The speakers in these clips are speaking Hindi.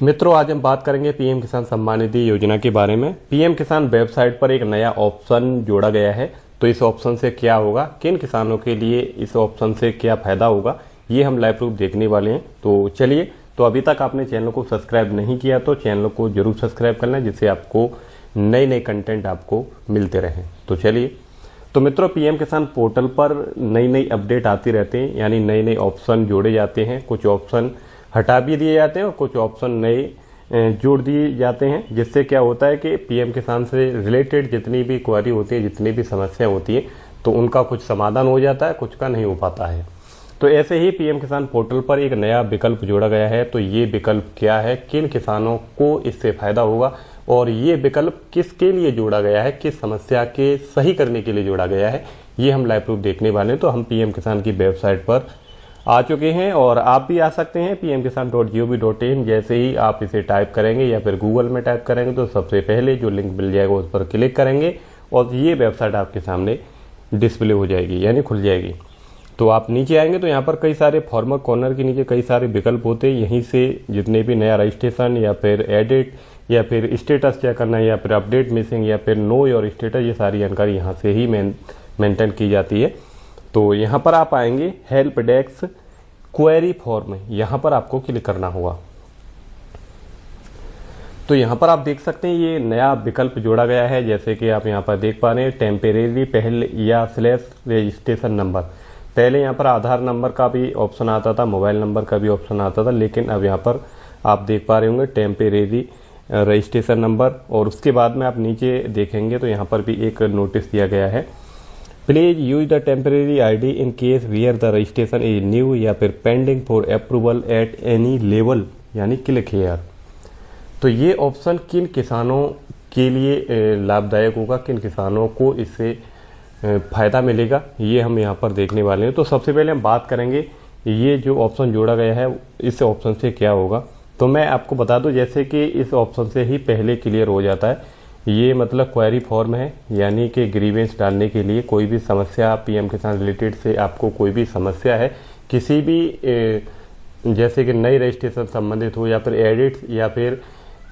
मित्रों, आज हम बात करेंगे पीएम किसान सम्मान निधि योजना के बारे में। पीएम किसान वेबसाइट पर एक नया ऑप्शन जोड़ा गया है। तो इस ऑप्शन से क्या होगा, किन किसानों के लिए इस ऑप्शन से क्या फायदा होगा, ये हम लाइव प्रूफ देखने वाले हैं। तो चलिए, तो अभी तक आपने चैनल को सब्सक्राइब नहीं किया तो चैनल को जरूर सब्सक्राइब कर लें, जिससे आपको नए नए कंटेंट आपको मिलते रहें। तो चलिए, तो मित्रों, पीएम किसान पोर्टल पर नई नई अपडेट आती रहते हैं, यानी नए नए ऑप्शन जोड़े जाते हैं। कुछ ऑप्शन हटा भी दिए जाते हैं और कुछ ऑप्शन नए जोड़ दिए जाते हैं, जिससे क्या होता है कि पीएम किसान से रिलेटेड जितनी भी क्वेरी होती है, जितनी भी समस्या होती है, तो उनका कुछ समाधान हो जाता है, कुछ का नहीं हो पाता है। तो ऐसे ही पीएम किसान पोर्टल पर एक नया विकल्प जोड़ा गया है। तो ये विकल्प क्या है, किन किसानों को इससे फायदा होगा और ये विकल्प किसके लिए जोड़ा गया है, किस समस्या के सही करने के लिए जोड़ा गया है, ये हम लाइव प्रूफ देखने वाले हैं। तो हम पीएम किसान की वेबसाइट पर आ चुके हैं और आप भी आ सकते हैं pmkisan.gov.in। जैसे ही आप इसे टाइप करेंगे या फिर गूगल में टाइप करेंगे तो सबसे पहले जो लिंक मिल जाएगा उस पर क्लिक करेंगे और ये वेबसाइट आपके सामने डिस्प्ले हो जाएगी, यानी खुल जाएगी। तो आप नीचे आएंगे तो यहाँ पर कई सारे फॉर्मर कॉर्नर के नीचे कई सारे विकल्प होते हैं। यहीं से जितने भी नया रजिस्ट्रेशन या फिर एडिट या फिर स्टेटस चेक करना या फिर अपडेट मिसिंग या फिर नो योर स्टेटस, ये सारी जानकारी यहाँ से ही मेंटेन की जाती है। तो यहाँ पर आप आएंगे हेल्प डेस्क क्वेरी फॉर्म, यहाँ पर आपको क्लिक करना होगा। तो यहाँ पर आप देख सकते हैं ये नया विकल्प जोड़ा गया है। जैसे कि आप यहाँ पर देख पा रहे हैं, टेम्परेरी पहल या स्लैश रजिस्ट्रेशन नंबर। पहले यहाँ पर आधार नंबर का भी ऑप्शन आता था, मोबाइल नंबर का भी ऑप्शन आता था, लेकिन अब यहाँ पर आप देख पा रहे होंगे टेम्परेरी रजिस्ट्रेशन नंबर। और उसके बाद में आप नीचे देखेंगे तो यहाँ पर भी एक नोटिस दिया गया है, please use the temporary ID in case where the registration is new या फिर pending for approval at any level, यानी क्लिक हियर। तो ये ऑप्शन किन किसानों के लिए लाभदायक होगा, किन किसानों को इससे फायदा मिलेगा, ये हम यहाँ पर देखने वाले हैं। तो सबसे पहले हम बात करेंगे ये जो ऑप्शन जोड़ा गया है इस ऑप्शन से क्या होगा। तो मैं आपको बता दूं, जैसे कि इस ऑप्शन से ही पहले क्लियर हो जाता है। ये मतलब क्वेरी फॉर्म है, यानी कि ग्रीवेंस डालने के लिए कोई भी समस्या पीएम किसान रिलेटेड से आपको कोई भी समस्या है, किसी भी जैसे कि नई रजिस्ट्रेशन संबंधित हो या फिर एडिट या फिर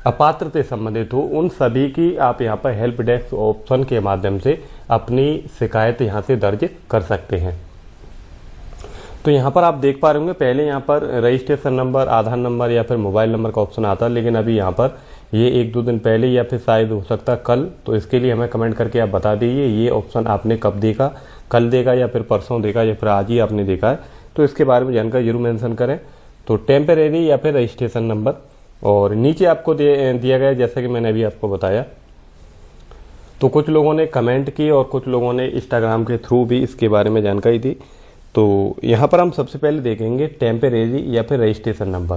अपात्र से संबंधित हो, उन सभी की आप यहाँ पर हेल्प डेस्क ऑप्शन के माध्यम से अपनी शिकायत यहाँ से दर्ज कर सकते हैं। तो यहाँ पर आप देख पा रहे होंगे, पहले यहाँ पर रजिस्ट्रेशन नंबर, आधार नंबर या फिर मोबाइल नंबर का ऑप्शन आता है, लेकिन अभी यहाँ पर ये 1-2 दिन पहले या फिर शायद हो सकता है कल। तो इसके लिए हमें कमेंट करके आप बता दीजिए ये ऑप्शन आपने कब देखा, कल देखा या फिर परसों देखा या फिर आज ही आपने देखा है, तो इसके बारे में जानकारी जरूर मेंशन करें। तो टेम्परेरी या फिर रजिस्ट्रेशन नंबर, और नीचे आपको दिया गया जैसा कि मैंने अभी आपको बताया। तो कुछ लोगों ने कमेंट की और कुछ लोगों ने इंस्टाग्राम के थ्रू भी इसके बारे में जानकारी दी। तो यहाँ पर हम सबसे पहले देखेंगे टेम्परेरी या फिर रजिस्ट्रेशन नंबर।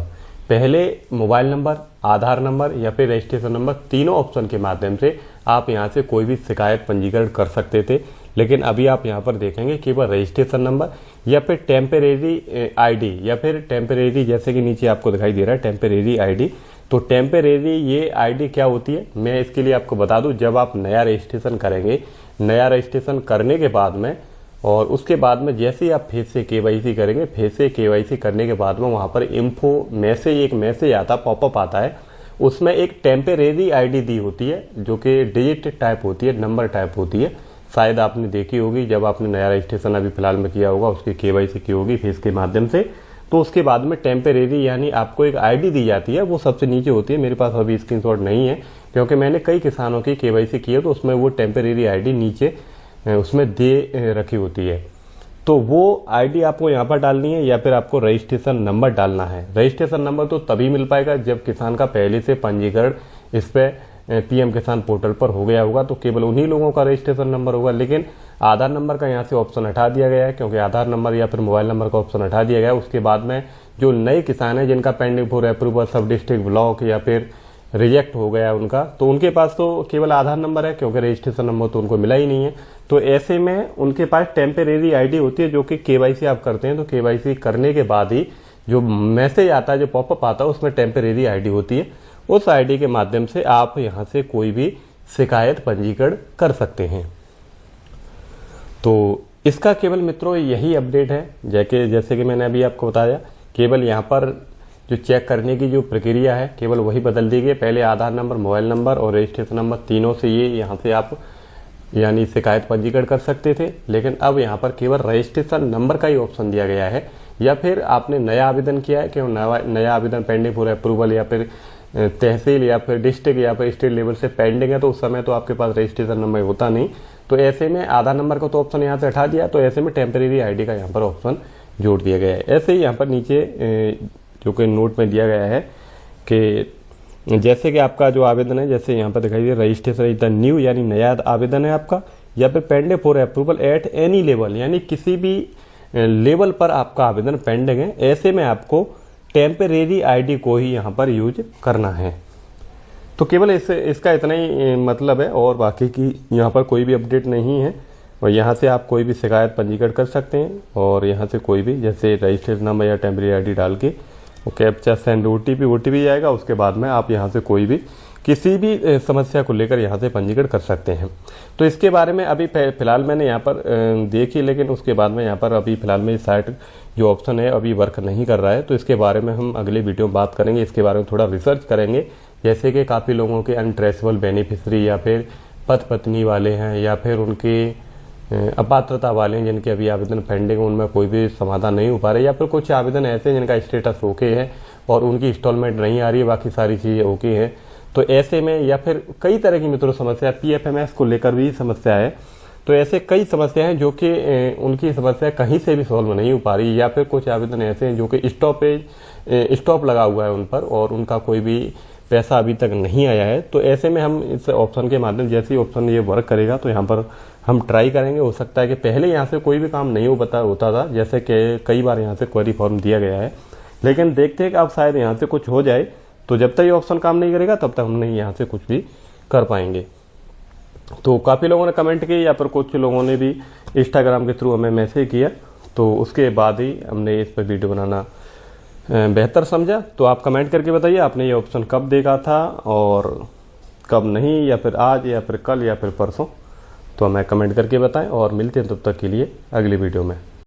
पहले मोबाइल नंबर, आधार नंबर या फिर रजिस्ट्रेशन नंबर, तीनों ऑप्शन के माध्यम से आप यहाँ से कोई भी शिकायत पंजीकरण कर सकते थे, लेकिन अभी आप यहाँ पर देखेंगे केवल रजिस्ट्रेशन नंबर या फिर टेम्परेरी आईडी या फिर टेम्परेरी, जैसे कि नीचे आपको दिखाई दे रहा है टेम्परेरी आईडी। तो टेम्परेरी ये आईडी क्या होती है, मैं इसके लिए आपको बता दूं, जब आप नया रजिस्ट्रेशन करेंगे, नया रजिस्ट्रेशन करने के बाद में और उसके बाद में जैसे ही आप फेस से केवाईसी करेंगे, फेस से केवाईसी करने के बाद में वहाँ पर इन्फो मैसेज, एक मैसेज आता, पॉपअप आता है, उसमें एक टेम्परेरी आईडी दी होती है जो कि डिजिट टाइप होती है, नंबर टाइप होती है। शायद आपने देखी होगी जब आपने नया रजिस्ट्रेशन अभी फिलहाल में किया होगा, उसकी केवाईसी की होगी फेस के माध्यम से। तो उसके बाद में टेम्परेरी यानी आपको एक आईडी दी जाती है, वो सबसे नीचे होती है। मेरे पास अभी स्क्रीनशॉट नहीं है क्योंकि मैंने कई किसानों की केवाईसी की है, तो उसमें वो टेम्परेरी आईडी नीचे उसमें दे रखी होती है। तो वो आईडी आपको यहाँ पर डालनी है या फिर आपको रजिस्ट्रेशन नंबर डालना है। रजिस्ट्रेशन नंबर तो तभी मिल पाएगा जब किसान का पहले से पंजीकरण इस पे पीएम किसान पोर्टल पर हो गया होगा, तो केवल उन्हीं लोगों का रजिस्ट्रेशन नंबर होगा। लेकिन आधार नंबर का यहाँ से ऑप्शन हटा दिया गया है, क्योंकि आधार नंबर या फिर मोबाइल नंबर का ऑप्शन हटा दिया गया है। उसके बाद में जो नए किसान है जिनका पेंडिंग फॉर अप्रूवल सब डिस्ट्रिक्ट ब्लॉक या फिर रिजेक्ट हो गया उनका, तो उनके पास तो केवल आधार नंबर है, क्योंकि रजिस्ट्रेशन नंबर तो उनको मिला ही नहीं है। तो ऐसे में उनके पास टेम्परेरी आईडी होती है, जो कि केवाईसी आप करते हैं तो केवाईसी करने के बाद ही जो मैसेज आता है, जो पॉपअप आता है, उसमें टेम्परेरी आईडी होती है। उस आईडी के माध्यम से आप यहाँ से कोई भी शिकायत पंजीकरण कर सकते हैं। तो इसका केवल मित्रों यही अपडेट है, जैसे कि मैंने अभी आपको बताया, केवल यहाँ पर जो चेक करने की जो प्रक्रिया है केवल वही बदल दी गई। पहले आधार नंबर, मोबाइल नंबर और रजिस्ट्रेशन नंबर तीनों से ये यहाँ से आप यानी शिकायत पंजीकरण कर सकते थे, लेकिन अब यहाँ पर केवल रजिस्ट्रेशन नंबर का ही ऑप्शन दिया गया है। या फिर आपने नया आवेदन किया है, क्यों नया आवेदन पेंडिंग फॉर अप्रूवल या फिर तहसील या फिर डिस्ट्रिक्ट या फिर स्टेट लेवल से पेंडिंग है, तो उस समय तो आपके पास रजिस्ट्रेशन नंबर होता नहीं। तो ऐसे में आधार नंबर का तो ऑप्शन यहाँ से हटा दिया, तो ऐसे में टेम्परेरी ID का यहाँ पर ऑप्शन जोड़ दिया गया है। ऐसे ही यहाँ पर नीचे जो कि नोट में दिया गया है कि जैसे कि आपका जो आवेदन है, जैसे यहाँ पर दिखाई दे रजिस्ट्रेशन इज द न्यू यानी नया आवेदन है आपका, या फिर pending for approval at any level यानी किसी भी लेवल पर आपका आवेदन पेंडिंग है, ऐसे में आपको टेम्परेरी ID को ही यहाँ पर यूज करना है। तो केवल इसका इतना ही मतलब है और बाकी की यहाँ पर कोई भी अपडेट नहीं है। और यहाँ से आप कोई भी शिकायत पंजीकरण कर सकते हैं और यहाँ से कोई भी जैसे रजिस्ट्रेशन नंबर या टेम्परेरी ID डाल के वो कैप्चा सेंड OTP आएगा, उसके बाद में आप यहाँ से कोई भी किसी भी समस्या को लेकर यहाँ से पंजीकरण कर सकते हैं। तो इसके बारे में अभी फिलहाल मैंने यहाँ पर देखी, लेकिन उसके बाद में यहाँ पर अभी फिलहाल में साइट जो ऑप्शन है अभी वर्क नहीं कर रहा है। तो इसके बारे में हम अगले वीडियो में बात करेंगे, इसके बारे में थोड़ा रिसर्च करेंगे। जैसे कि काफ़ी लोगों के अनट्रेसेबल बेनिफिशरी या फिर पति पत्नी वाले हैं या फिर उनके अपात्रता वाले हैं जिनके अभी आवेदन पेंडिंग, उनमें कोई भी समाधान नहीं हो पा रहा, या फिर कुछ आवेदन ऐसे हैं जिनका स्टेटस ओके है और उनकी इंस्टॉलमेंट नहीं आ रही है, बाकी सारी चीज़ें ओके हैं। तो ऐसे में या फिर कई तरह की मित्रों समस्या, PFMS को लेकर भी समस्या है। तो ऐसे कई समस्या हैं जो कि उनकी समस्या कहीं से भी सॉल्व नहीं हो पा रही, या फिर कुछ आवेदन ऐसे हैं जो कि स्टॉप लगा हुआ है उन पर और उनका कोई भी पैसा अभी तक नहीं आया है। तो ऐसे में हम इस ऑप्शन के माध्यम, जैसे ही ऑप्शन ये वर्क करेगा तो यहाँ पर हम ट्राई करेंगे। हो सकता है कि पहले यहाँ से कोई भी काम नहीं होता था, जैसे कि कई बार यहाँ से क्वेरी फॉर्म दिया गया है, लेकिन देखते हैं कि अब शायद यहाँ से कुछ हो जाए। तो जब तक ये ऑप्शन काम नहीं करेगा तब तक हम नहीं यहाँ से कुछ भी कर पाएंगे। तो काफ़ी लोगों ने कमेंट किए या फिर कुछ लोगों ने भी इंस्टाग्राम के थ्रू हमें मैसेज किया, तो उसके बाद ही हमने इस पर वीडियो बनाना बेहतर समझा। तो आप कमेंट करके बताइए आपने ये ऑप्शन कब देखा था और कब नहीं, या फिर आज या फिर कल या फिर परसों। तो हमें कमेंट करके बताएं और मिलते हैं तब तक के लिए अगली वीडियो में।